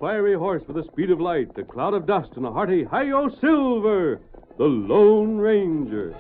fiery horse with the speed of light, a cloud of dust, and a hearty Hi-Yo Silver, the Lone Ranger.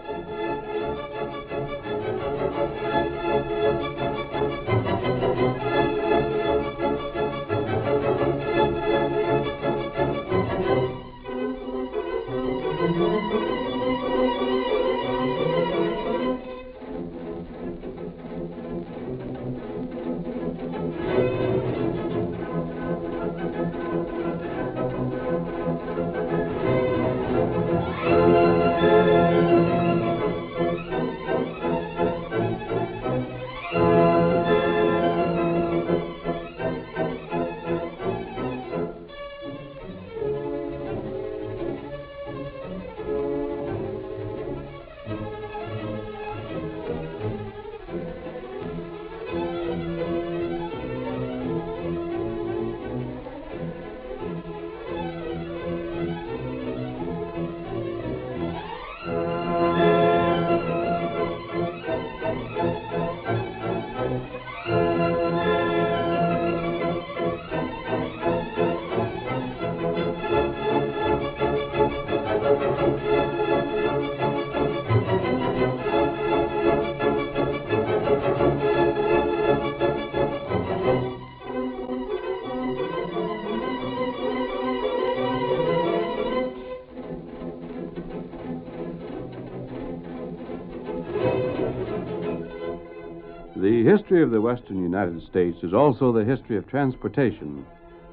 The history of the western United States is also the history of transportation.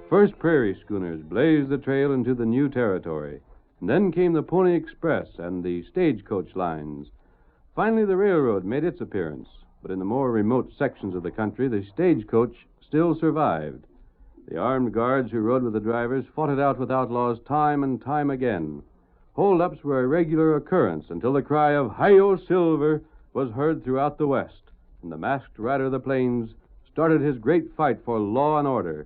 First, prairie schooners blazed the trail into the new territory. And then came the Pony Express and the Stagecoach lines. Finally, the railroad made its appearance. But in the more remote sections of the country, the stagecoach still survived. The armed guards who rode with the drivers fought it out with outlaws time and time again. Hold-ups were a regular occurrence until the cry of Hi-Yo Silver was heard throughout the West, and the masked rider of the plains started his great fight for law and order,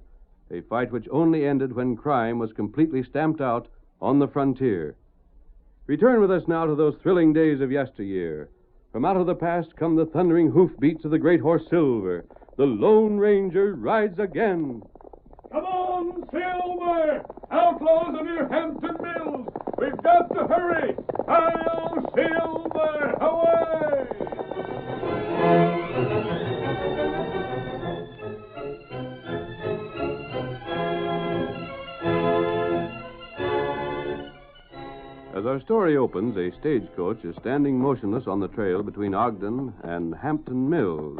a fight which only ended when crime was completely stamped out on the frontier. Return with us now to those thrilling days of yesteryear. From out of the past come the thundering hoofbeats of the great horse Silver. The Lone Ranger rides again. Come on, Silver! Outlaws of your Hampton Mills! We've got to hurry! Hi-Yo Silver! Away! As our story opens, a stagecoach is standing motionless on the trail between Ogden and Hampton Mills,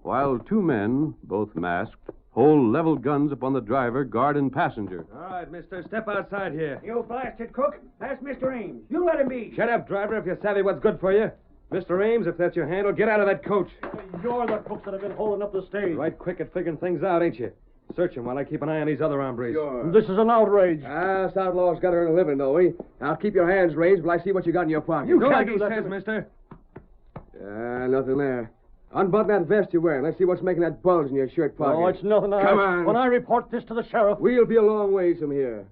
while two men, both masked, hold leveled guns upon the driver, guard, and passenger. All right, mister, step outside here. You blasted cook. That's Mr. Ames. You let him be. Shut up, driver, if you savvy what's good for you. Mr. Ames, if that's your handle, get out of that coach. You're the crooks that have been holding up the stage. Right quick at figuring things out, ain't you? Search him while I keep an eye on these other hombres. Sure. This is an outrage. Us outlaws got to earn a living, don't we? Now keep your hands raised while I see what you got in your pocket. You can't can't do do that says, to me. mister. Nothing there. Unbutton that vest you're wearing. Let's see what's making that bulge in your shirt pocket. Oh, it's nothing. Come on. When I report this to the sheriff... We'll be a long ways from here.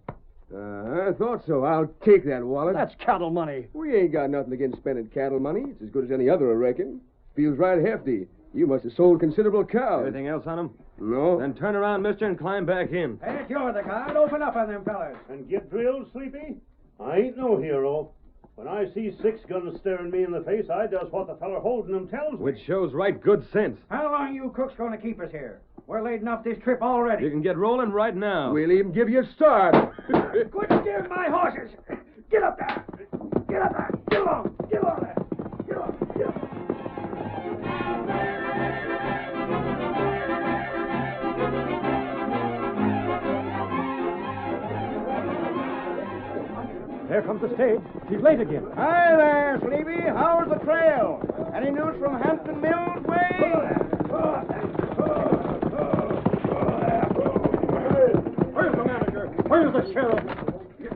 I thought so. I'll take that wallet. That's cattle money. We ain't got nothing against spending cattle money. It's as good as any other, I reckon. Feels right hefty. You must have sold considerable cows. Anything else on him? No. Then turn around, mister, and climb back in. Pat, you're the guard. Open up on them fellas. And get drilled, Sleepy? I ain't no hero. When I see 6 guns staring me in the face, I does what the feller holding them tells me. Which shows right good sense. How long you cooks going to keep us here? We're laden off this trip already. You can get rolling right now. We'll even give you a start. Quit scaring my horses. Get up there. Get up there. Get along. Get along there. Get along. Get along. There comes the stage. He's late again. Hi there, Sleepy. How's the trail? Any news from Hampton Mills way? Where's the manager? Where's the sheriff?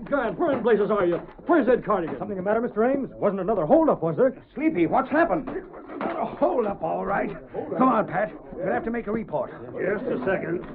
God, where in blazes are you? Where's Ed Cardigan? Something the matter, Mr. Ames? Wasn't another holdup, was there? Sleepy, what's happened? A hold-up, all right. Come on, Pat. We'll have to make a report. Just a second.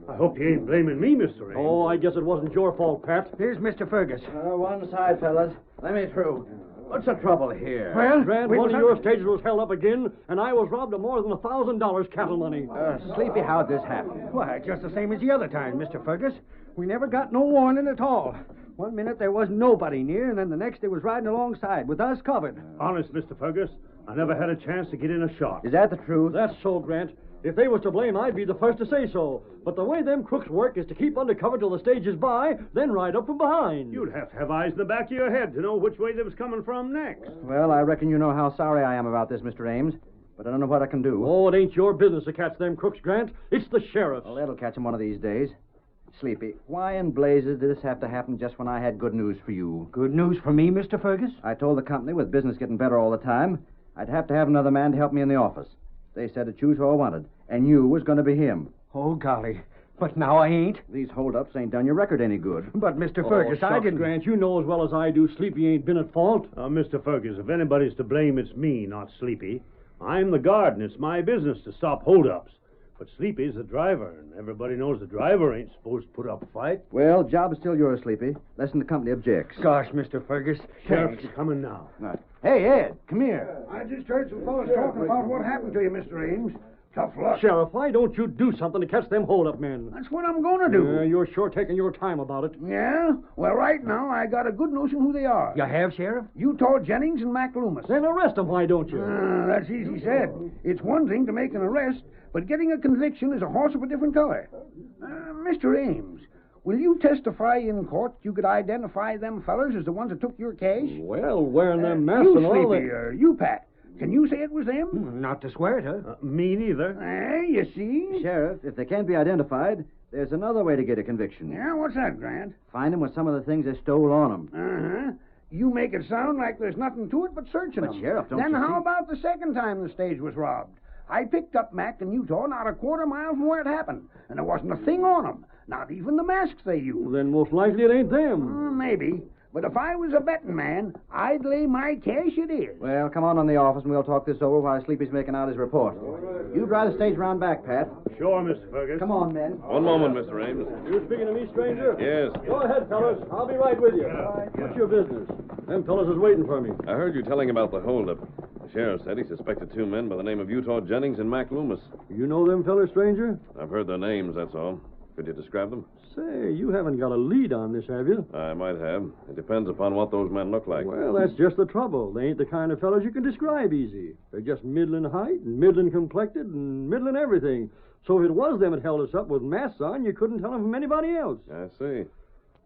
I hope you ain't blaming me, Mr. Ames. Oh, I guess it wasn't your fault, Pat. Here's Mr. Fergus. One side, fellas. Let me through. What's the trouble here? Well, Grant, one of your stages was held up again, and I was robbed of more than $1,000 cattle money. Sleepy, how'd this happen? Why, just the same as the other time, Mr. Fergus. We never got no warning at all. One minute there was nobody near, and then the next they was riding alongside with us covered. Honest, Mr. Fergus, I never had a chance to get in a shot. Is that the truth? That's so, Grant. If they was to blame, I'd be the first to say so. But the way them crooks work is to keep undercover till the stage is by, then ride up from behind. You'd have to have eyes in the back of your head to know which way they was coming from next. Well, I reckon you know how sorry I am about this, Mr. Ames. But I don't know what I can do. Oh, it ain't your business to catch them crooks, Grant. It's the sheriff's. Well, that'll catch him one of these days. Sleepy, why in blazes did this have to happen just when I had good news for you? Good news for me, Mr. Fergus? I told the company, with business getting better all the time, I'd have to have another man to help me in the office. They said to choose who I wanted, and you was going to be him. Oh, golly. But now I ain't. These holdups ain't done your record any good. But, Mr. Fergus, I shucks, didn't... Grant, you know as well as I do Sleepy ain't been at fault. Mr. Fergus, if anybody's to blame, it's me, not Sleepy. I'm the guard, and it's my business to stop holdups. But Sleepy's the driver, and everybody knows the driver ain't supposed to put up a fight. Well, job is still yours, Sleepy. Listen, the company objects. Gosh, Mr. Fergus. Sheriff's coming now. Hey, Ed, come here. I just heard some fellas talking about what happened to you, Mr. Ames. Tough luck. Sheriff, why don't you do something to catch them hold-up men? That's what I'm going to do. You're sure taking your time about it. Yeah? Well, right now, I got a good notion who they are. You have, Sheriff? Utah Jennings and Mac Loomis. Then arrest them, why don't you? That's easy said. It's one thing to make an arrest, but getting a conviction is a horse of a different color. Mr. Ames, will you testify in court you could identify them fellers as the ones that took your cash? Well, wearing them masks you, and all Sleepy, that... you, Pat. Can you say it was them? Not to swear it, huh? Me neither. You see? Sheriff, if they can't be identified, there's another way to get a conviction. Yeah, what's that, Grant? Find them with some of the things they stole on them. Uh-huh. You make it sound like there's nothing to it but searching them. But, Sheriff, don't Then you how see- about the second time the stage was robbed? I picked up Mac in Utah not a quarter mile from where it happened, and there wasn't a thing on them, not even the masks they used. Then most likely it ain't them. Maybe. But if I was a betting man, I'd lay my cash it is. Well, come on in the office and we'll talk this over while Sleepy's making out his report. You drive the stage round back, Pat. Sure, Mr. Fergus. Come on, men. One moment, Mr. Ames. You speaking to me, stranger? Yes. Go ahead, fellas. I'll be right with you. What's your business? Them fellas is waiting for me. I heard you telling about the holdup. The sheriff said he suspected two men by the name of Utah Jennings and Mac Loomis. You know them fellas, stranger? I've heard their names, that's all. Could you describe them? Say, you haven't got a lead on this, have you? I might have. It depends upon what those men look like. Well, that's just the trouble. They ain't the kind of fellas you can describe easy. They're just middling height and middling complected and middling everything. So if it was them that held us up with masks on, you couldn't tell them from anybody else. I see.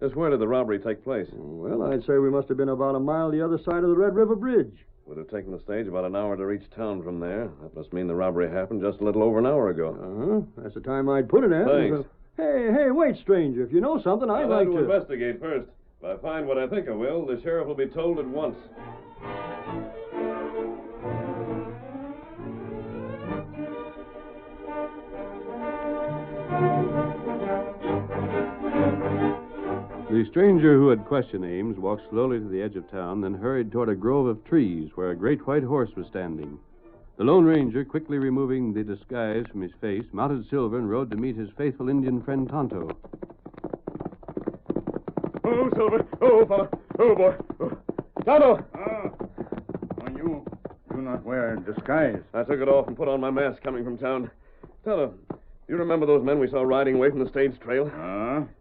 Just where did the robbery take place? Well, I'd say we must have been about a mile the other side of the Red River Bridge. Would have taken the stage about an hour to reach town from there. That must mean the robbery happened just a little over an hour ago. Uh-huh. That's the time I'd put it at. Thanks. Hey, wait, stranger. If you know something, I'd like to... investigate first. If I find what I think I will, the sheriff will be told at once. The stranger who had questioned Ames walked slowly to the edge of town, then hurried toward a grove of trees where a great white horse was standing. The Lone Ranger, quickly removing the disguise from his face, mounted Silver and rode to meet his faithful Indian friend Tonto. Oh, Silver. Oh, fella. Oh, boy. Oh. Tonto! You do not wear a disguise. I took it off and put on my mask coming from town. Tonto, you remember those men we saw riding away from the stage trail?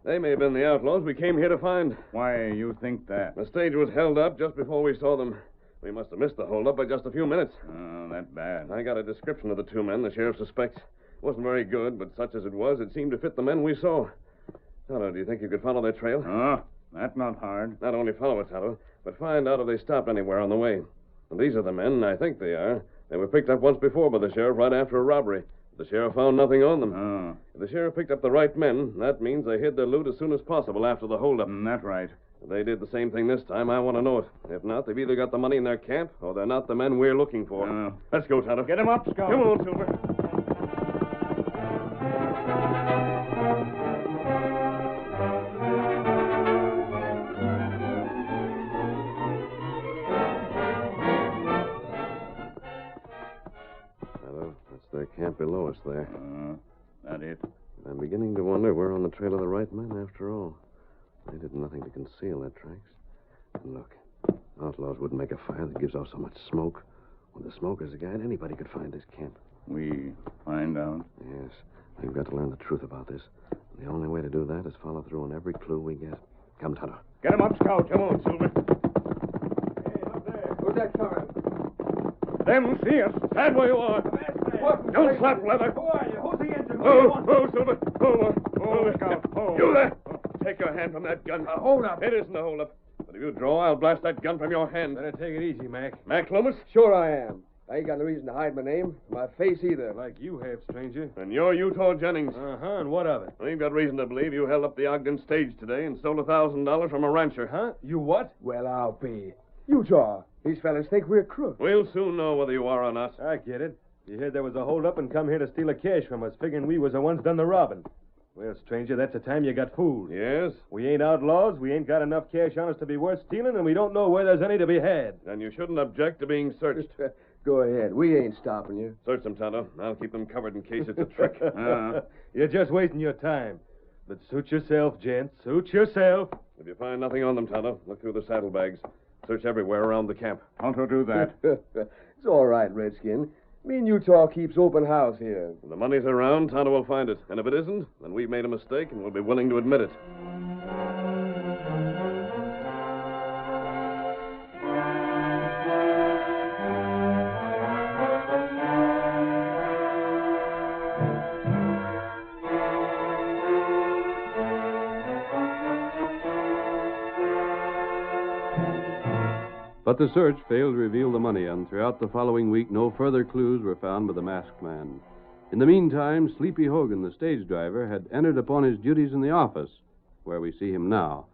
They may have been the outlaws we came here to find. Why you think that? The stage was held up just before we saw them. We must have missed the holdup by just a few minutes. Oh, that bad. I got a description of the two men the sheriff suspects. It wasn't very good, but such as it was, it seemed to fit the men we saw. Tonto, do you think you could follow their trail? That's not hard. Not only follow it, Tonto, but find out if they stopped anywhere on the way. And these are the men, I think they are. They were picked up once before by the sheriff right after a robbery. The sheriff found nothing on them. If the sheriff picked up the right men, that means they hid their loot as soon as possible after the holdup. That's right. If they did the same thing this time, I want to know it. If not, they've either got the money in their camp, or they're not the men we're looking for. Let's go, Tonto. Get him up, Scout. Come on, Silver. Tonto, that's their camp below us there. That it? I'm beginning to wonder we're on the trail of the right men after all. They did nothing to conceal their tracks. And look, Outlaws wouldn't make a fire that gives off so much smoke. With the smoke as a guide, anybody could find this camp. We find out? Yes. We've got to learn the truth about this. The only way to do that is follow through on every clue we get. Come, Tonto. Get him up, Scout. Come on, Silver. Hey, up there. Who's that coming? Them see us. Stand where you are. What? Don't slap leather. Who are you? Who's the engine? Oh, Silver. Oh, Scout. You there. Take your hand from that gun. Hold up. It isn't a hold-up. But if you draw, I'll blast that gun from your hand. Better take it easy, Mac. Mac Loomis? Sure I am. I ain't got no reason to hide my name, my face either. Like you have, stranger. And you're Utah Jennings. Uh-huh, and what of it? We've got reason to believe you held up the Ogden stage today and stole $1,000 from a rancher. Huh? You what? Well, I'll be. Utah. These fellas think we're crooks. We'll soon know whether you are or not. I get it. You heard there was a hold-up and come here to steal a cash from us, figuring we was the ones done the robbing. Well, stranger, that's the time you got fooled. Yes? We ain't outlaws, we ain't got enough cash on us to be worth stealing, and we don't know where there's any to be had. Then you shouldn't object to being searched. Go ahead. We ain't stopping you. Search them, Tonto. I'll keep them covered in case it's a trick. You're just wasting your time. But suit yourself, gents. Suit yourself. If you find nothing on them, Tonto, look through the saddlebags. Search everywhere around the camp. Tonto do that. It's all right, Redskin. Me and Utah keeps open house here. If the money's around, Tonto will find it. And if it isn't, then we've made a mistake and we'll be willing to admit it. But the search failed to reveal the money, and throughout the following week, no further clues were found by the masked man. In the meantime, Sleepy Hogan, the stage driver, had entered upon his duties in the office, where we see him now.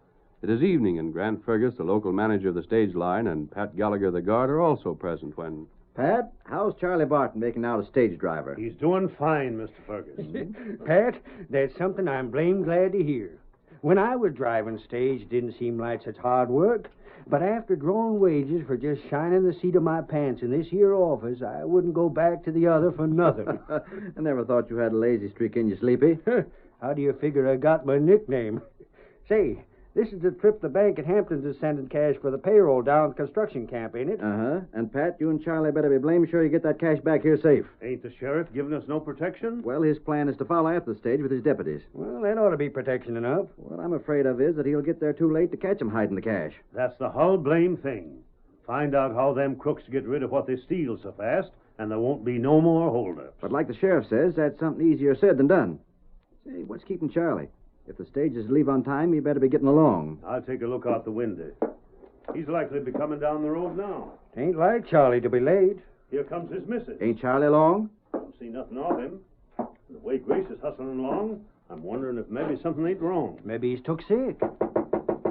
It is evening, and Grant Fergus, the local manager of the stage line, and Pat Gallagher, the guard, are also present when... Pat, how's Charlie Barton making out as stage driver? He's doing fine, Mr. Fergus. Pat, that's something I'm blame glad to hear. When I was driving stage, it didn't seem like such hard work. But after drawing wages for just shining the seat of my pants in this here office, I wouldn't go back to the other for nothing. I never thought you had a lazy streak in you, Sleepy. How do you figure I got my nickname? Say, this is the trip the bank at Hampton's is sending cash for the payroll down at the construction camp, ain't it? Uh-huh. And, Pat, you and Charlie better be blame sure you get that cash back here safe. Ain't the sheriff giving us no protection? Well, his plan is to follow after the stage with his deputies. Well, that ought to be protection enough. What I'm afraid of is that he'll get there too late to catch him hiding the cash. That's the whole blame thing. Find out how them crooks get rid of what they steal so fast, and there won't be no more holdups. But like the sheriff says, that's something easier said than done. Say, what's keeping Charlie? If the stage is to leave on time, he better be getting along. I'll take a look out the window. He's likely to be coming down the road now. Ain't like Charlie to be late. Here comes his missus. Ain't Charlie along? Don't see nothing of him. The way Grace is hustling along, I'm wondering if maybe something ain't wrong. Maybe he's took sick.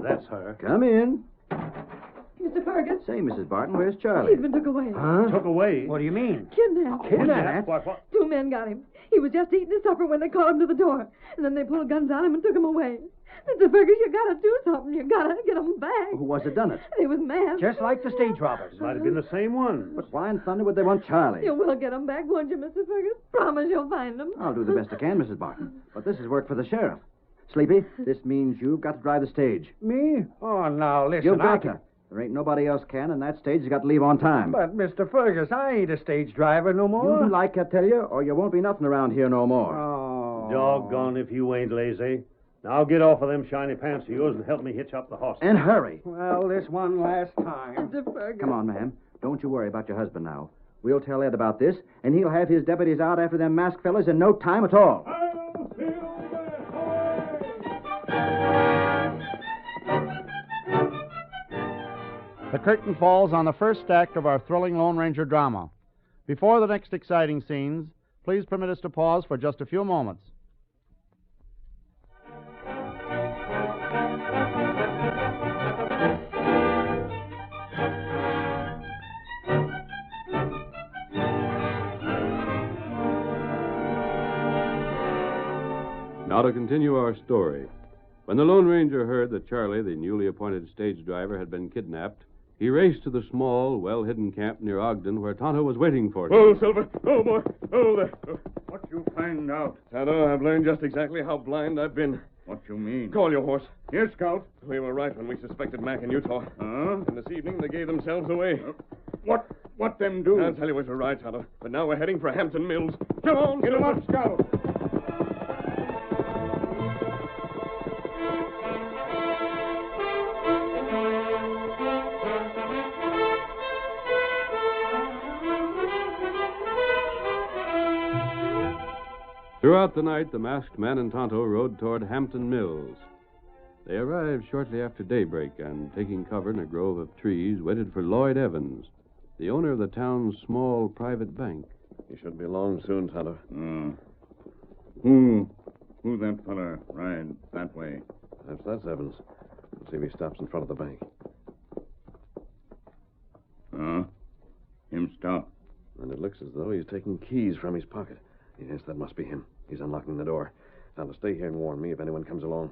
That's her. Come in. Mr. Fergus, Say, Mrs. Barton, where's Charlie? he's been took away. Huh? Took away. What do you mean? Kidnapped. Kidnapped? What? 2 men got him. He was just eating his supper when they called him to the door. And then they pulled guns on him and took him away. Mr. Fergus, you gotta do something. You gotta get him back. Who was it done it? He was masked. Just like the stage robbers. Might have been the same one. But why in thunder would they want Charlie? You will get him back, won't you, Mr. Fergus? Promise you'll find him. I'll do the best I can, Mrs. Barton. But this is work for the sheriff. Sleepy, this means you've got to drive the stage. Me? Oh, now, listen. You've got to. There ain't nobody else can, and that stage has got to leave on time. But, Mr. Fergus, I ain't a stage driver no more. You do like I tell you, or you won't be nothing around here no more. Oh. Doggone if you ain't lazy. Now get off of them shiny pants of yours and help me hitch up the horse. And hurry. Well, this one last time. Mr. Fergus. Come on, ma'am. Don't you worry about your husband now. We'll tell Ed about this, and he'll have his deputies out after them masked fellas in no time at all. The curtain falls on the first act of our thrilling Lone Ranger drama. Before the next exciting scenes, please permit us to pause for just a few moments. Now to continue our story. When the Lone Ranger heard that Charlie, the newly appointed stage driver, had been kidnapped, he raced to the small, well-hidden camp near Ogden where Tonto was waiting for him. Oh, Silver. Oh, boy. Oh, there. Oh, what you find out? Tonto, I've learned just exactly how blind I've been. What you mean? Call your horse. Here, Scout. We were right when we suspected Mac in Utah. Huh? And this evening they gave themselves away. What them do? I'll tell you as we ride, Tonto. But now we're heading for Hampton Mills. Come on, Get 'em up, Scout. Throughout the night, the masked man and Tonto rode toward Hampton Mills. They arrived shortly after daybreak and, taking cover in a grove of trees, waited for Lloyd Evans, the owner of the town's small private bank. He should be along soon, Tonto. Who that fella ride that way? Perhaps that's Evans. Let's see if he stops in front of the bank. Him stop. And it looks as though he's taking keys from his pocket. Yes, that must be him. He's unlocking the door. Now, to stay here and warn me if anyone comes along.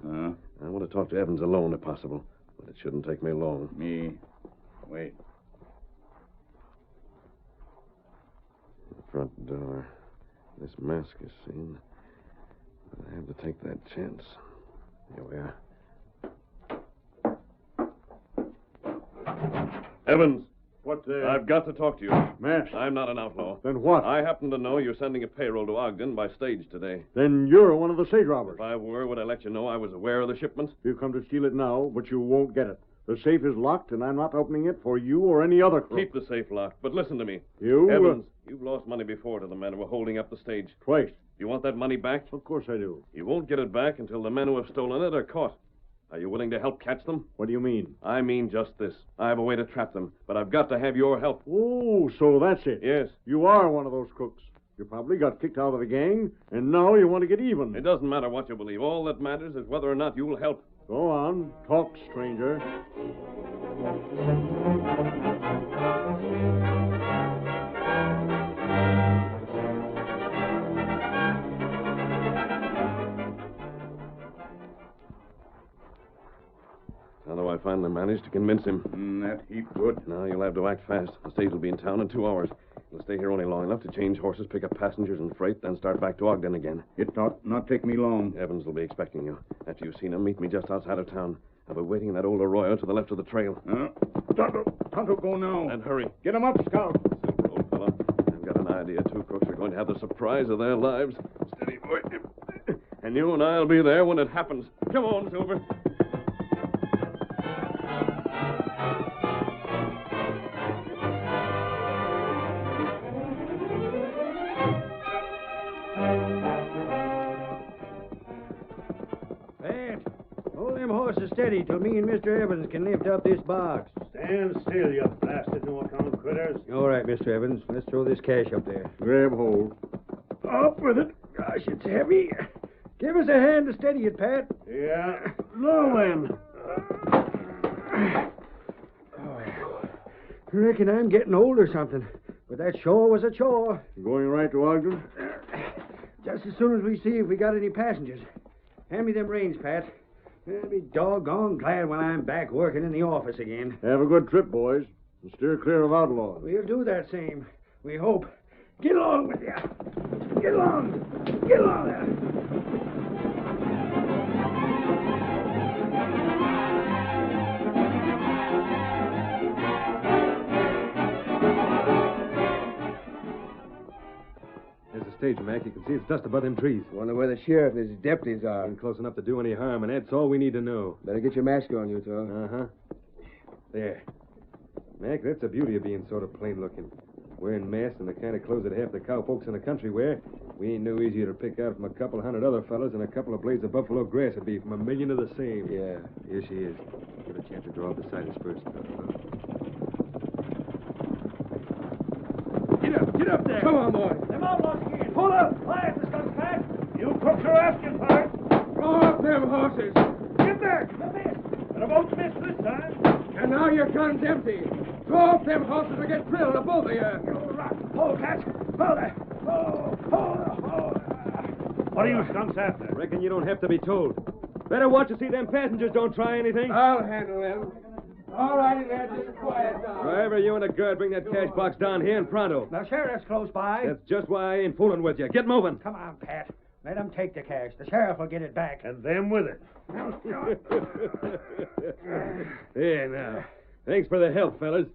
I want to talk to Evans alone, if possible. But it shouldn't take me long. Me. Wait. The front door. This mask is seen. But I have to take that chance. Here we are. Evans! What, I've got to talk to you. Mask? I'm not an outlaw. Then what? I happen to know you're sending a payroll to Ogden by stage today. Then you're one of the stage robbers. If I were, would I let you know I was aware of the shipment? You come to steal it now, but you won't get it. The safe is locked, and I'm not opening it for you or any other crook. Keep the safe locked, but listen to me. You? Evans, you've lost money before to the men who were holding up the stage. Twice. You want that money back? Of course I do. You won't get it back until the men who have stolen it are caught. Are you willing to help catch them? What do you mean? I mean just this. I have a way to trap them, but I've got to have your help. Oh, so that's it. Yes. You are one of those crooks. You probably got kicked out of the gang, and now you want to get even. It doesn't matter what you believe. All that matters is whether or not you'll help. Go on. Talk, stranger. How I finally managed to convince him. That heap good. Now you'll have to act fast. The stage will be in town in 2 hours. We'll stay here only long enough to change horses, pick up passengers and freight, then start back to Ogden again. It ought not take me long. Evans will be expecting you. After you've seen him, meet me just outside of town. I'll be waiting in that old arroyo to the left of the trail. Tonto, go now. And hurry. Get him up, Scout. Silver, old fellow. I've got an idea. 2 crooks are going to have the surprise of their lives. Steady, boy. And you and I'll be there when it happens. Come on, Silver. Steady till me and Mr. Evans can lift up this box. Stand still, you blasted no-account critters. All right, Mr. Evans. Let's throw this cash up there. Grab hold. Up with it. Gosh, it's heavy. Give us a hand to steady it, Pat. Yeah. Low then. Reckon I'm getting old or something. But that sure was a chore. Going right to Ogden? Just as soon as we see if we got any passengers. Hand me them reins, Pat. I'll be doggone glad when I'm back working in the office again. Have a good trip, boys. And steer clear of outlaws. We'll do that same. We hope. Get along with you. Get along. Get along there. Stage, Mac. You can see it's just above them trees. Wonder where the sheriff and his deputies are. Ain't close enough to do any harm, and that's all we need to know. Better get your mask on, Utah. Uh-huh. There. Mac, that's the beauty of being sort of plain looking. Wearing masks and the kind of clothes that half the cowpokes in the country wear, we ain't no easier to pick out from a couple hundred other fellas than a couple of blades of buffalo grass would be from a million of the same. Yeah. Here she is. Give her a chance to draw up beside us first. Get up there. Come on, boy. Them outlaws again. Pull up. Quiet, the skunks, Pat. You crooks are asking for it. Draw up them horses. Get back. The miss. And a boat's missed this time. And now your gun's empty. Draw up them horses or get drilled, the both of you. You rock. Hold, cats. Hold there. Hold. What are you skunks after? Reckon you don't have to be told. Better watch to see them passengers don't try anything. I'll handle them. All righty, there. Just quiet down. Driver, you and a guard bring that cash box down here in pronto. The sheriff's close by. That's just why I ain't fooling with you. Get moving. Come on, Pat. Let them take the cash. The sheriff will get it back. And them with it. There now. Thanks for the help, fellas.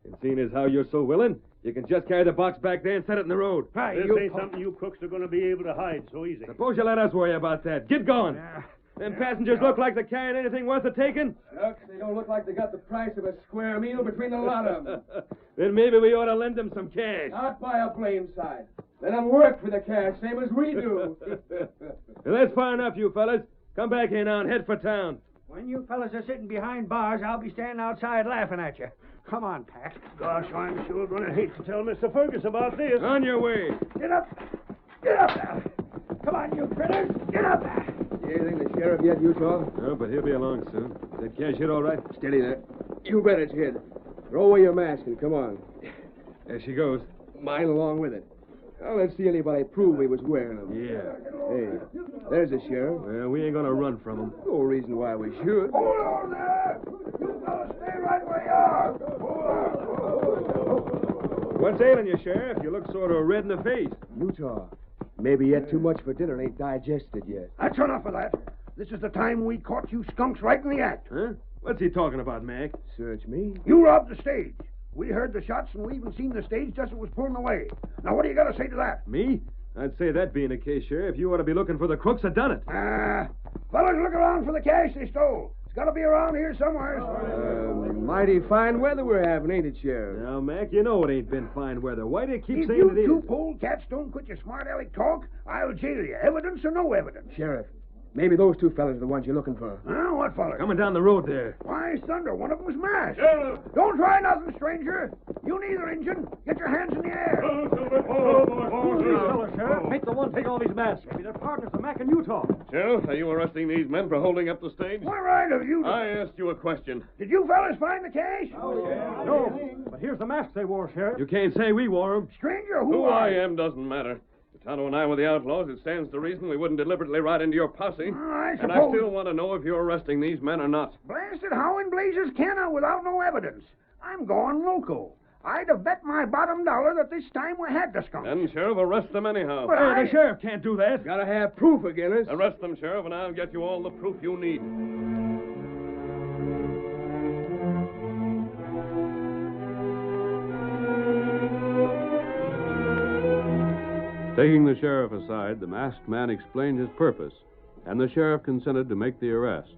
And seeing as how you're so willing, you can just carry the box back there and set it in the road. This ain't something you crooks are going to be able to hide so easy. Suppose you let us worry about that. Get going. Them passengers look like they're carrying anything worth the taking. Shucks, they don't look like they got the price of a square meal between the lot of them. Then maybe we ought to lend them some cash. Not by a blame side. Let them work for the cash, same as we do. Well, that's far enough, you fellas. Come back here now and head for town. When you fellas are sitting behind bars, I'll be standing outside laughing at you. Come on, Pat. Gosh, I'm sure going to hate to tell Mr. Fergus about this. On your way. Get up. Get up now. Come on, you critters. Get up. Anything the sheriff yet, Utah? No, but he'll be along soon. Is that cash hit all right? Steady there. You bet it's hid. Throw away your mask and come on. There she goes. Mine along with it. Now let's see anybody prove he was wearing them. Yeah. Hey, there's the sheriff. Well, we ain't going to run from him. No reason why we should. Hold on there! You fellas stay right where you are! What's ailing you, Sheriff? You look sort of red in the face. Utah, maybe yet too much for dinner ain't digested yet. That's enough of that. This is the time we caught you skunks right in the act. Huh? What's he talking about, Mac? Search me. You robbed the stage. We heard the shots, and we even seen the stage just as it was pulling away. Now, what do you got to say to that? Me? I'd say that being the case, Sheriff, you ought to be looking for the crooks that done it. Fellas, look around for the cash they stole. It's got to be around here somewhere. Mighty fine weather we're having, ain't it, Sheriff? Now, Mac, you know it ain't been fine weather. Why do you keep If saying you it is? two polecats don't quit your smart aleck talk, I'll jail you. Evidence or no evidence. Sheriff, maybe those two fellas are the ones you're looking for. Huh? What fellas? Coming down the road there. Why, thunder, one of them was masked. Sheriff! Don't try nothing, stranger. You neither, Injun. Get your hands in the air. Sheriff, make the one take off his mask. Maybe they're partners of Mac and Utah. Sheriff, are you arresting these men for holding up the stage? What right have you... I asked you a question. Did you fellas find the cash? No, but here's the mask they wore, Sheriff. You can't say we wore 'em. Stranger, Who I am doesn't matter. If Tonto and I were the outlaws, it stands to reason we wouldn't deliberately ride into your posse. I And I suppose... still want to know if you're arresting these men or not. Blasted, how in blazes can I without no evidence? I'm going loco. I'd have bet my bottom dollar that this time we had the skunk. Then, Sheriff, arrest them anyhow. But The sheriff can't do that. Gotta have proof again us. Arrest them, Sheriff, and I'll get you all the proof you need. Taking the sheriff aside, the masked man explained his purpose, and the sheriff consented to make the arrest.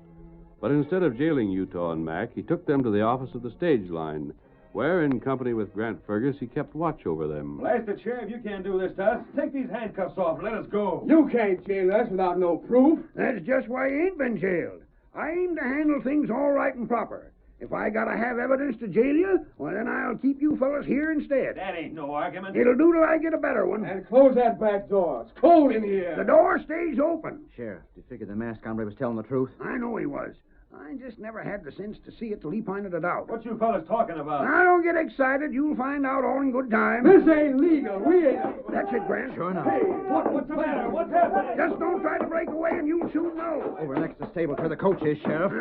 But instead of jailing Utah and Mac, he took them to the office of the stage line, where, in company with Grant Fergus, he kept watch over them. Blasted, Sheriff, you can't do this to us. Take these handcuffs off and let us go. You can't jail us without no proof. That's just why you ain't been jailed. I aim to handle things all right and proper. If I gotta have evidence to jail you, well, then I'll keep you fellas here instead. That ain't no argument. It'll do till I get a better one. And close that back door. It's cold in here. The door stays open. Sheriff, do you figure the masked hombre was telling the truth? I know he was. I just never had the sense to see it till he pointed it out. What you fellas talking about? Now, don't get excited. You'll find out all in good time. This ain't legal. We ain't. That's it, Grant. Sure enough. What's the matter? What's happening? Just don't try to break away and you'll soon know. Over next to the stable where the coach is, Sheriff.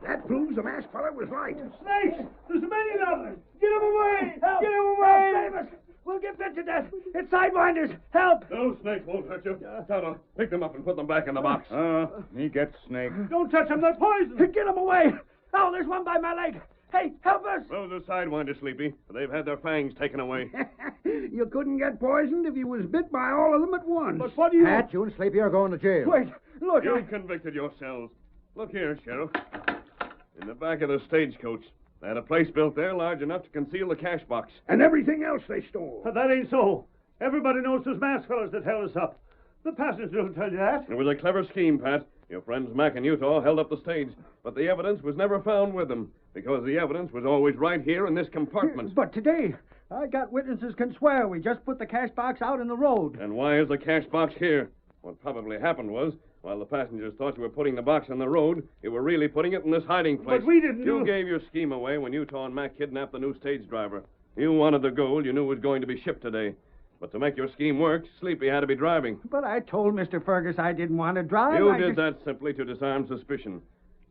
That proves the masked fella was right. Snakes! There's many of them! Get them away! Help! Get them away! Help, save us! We'll get bit to death. It's sidewinders. Help! Those snakes won't hurt you. Tonto, pick them up and put them back in the box. Me get snake. Don't touch them, they're poison! Get them away! Oh, there's one by my leg. Hey, help us! Those are sidewinders, Sleepy. They've had their fangs taken away. You couldn't get poisoned if you was bit by all of them at once. But what do you... Pat, you and Sleepy are going to jail. Wait, look. You've convicted yourselves. Look here, Sheriff. In the back of the stagecoach, they had a place built there large enough to conceal the cash box. And everything else they stole. That ain't so. Everybody knows those masked fellas that held us up. The passengers will tell you that. It was a clever scheme, Pat. Your friends Mac and Utah held up the stage, but the evidence was never found with them, because the evidence was always right here in this compartment. But today, I got witnesses can swear we just put the cash box out in the road. And why is the cash box here? What probably happened was, while the passengers thought you were putting the box on the road, you were really putting it in this hiding place. But we didn't You do... gave your scheme away when Utah and Mac kidnapped the new stage driver. You wanted the gold you knew was going to be shipped today. But to make your scheme work, Sleepy had to be driving. But I told Mr. Fergus I didn't want to drive. You I did just... that simply to disarm suspicion.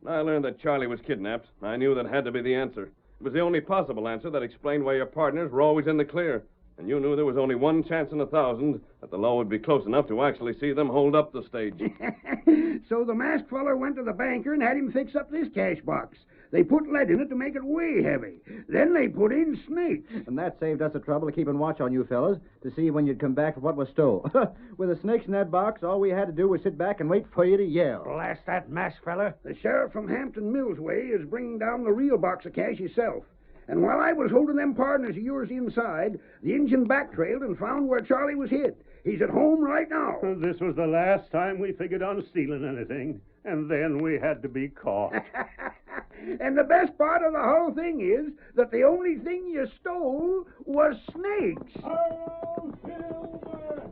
When I learned that Charlie was kidnapped, I knew that had to be the answer. It was the only possible answer that explained why your partners were always in the clear. And you knew there was only one chance in 1,000 that the law would be close enough to actually see them hold up the stage. So the masked feller went to the banker and had him fix up this cash box. They put lead in it to make it way heavy. Then they put in snakes. And that saved us the trouble of keeping watch on you fellas to see when you'd come back for what was stole. With the snakes in that box, all we had to do was sit back and wait for you to yell. Blast that masked feller. The sheriff from Hampton Mills way is bringing down the real box of cash himself. And while I was holding them partners of yours inside, the Injun backtrailed and found where Charlie was hid. He's at home right now. This was the last time we figured on stealing anything, and then we had to be caught. And the best part of the whole thing is that the only thing you stole was snakes. Oh, Silver!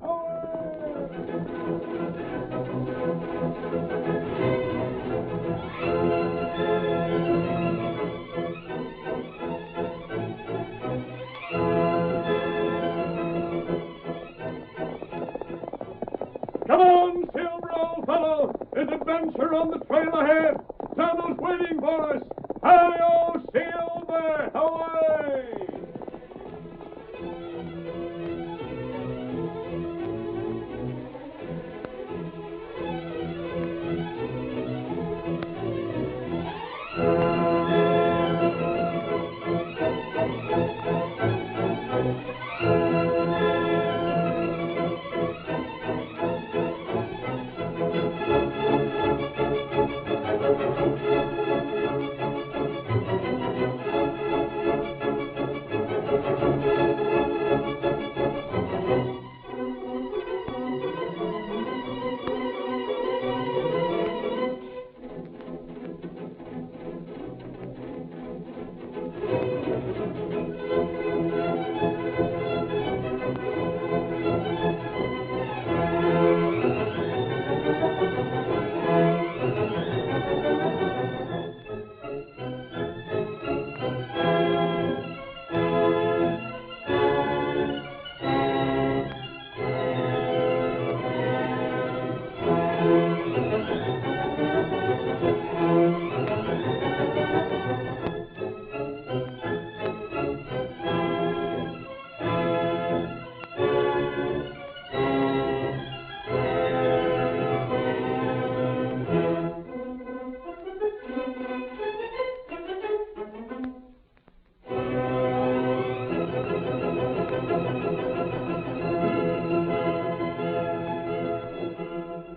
Come on, Silver, old fellow! There's adventure on the trail ahead! Santa's waiting for us! Hi-yo, Silver! Away!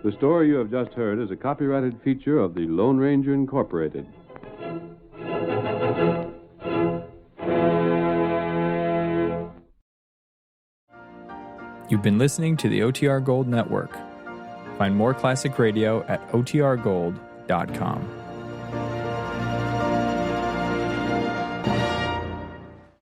The story you have just heard is a copyrighted feature of the Lone Ranger Incorporated. You've been listening to the OTR Gold Network. Find more classic radio at otrgold.com.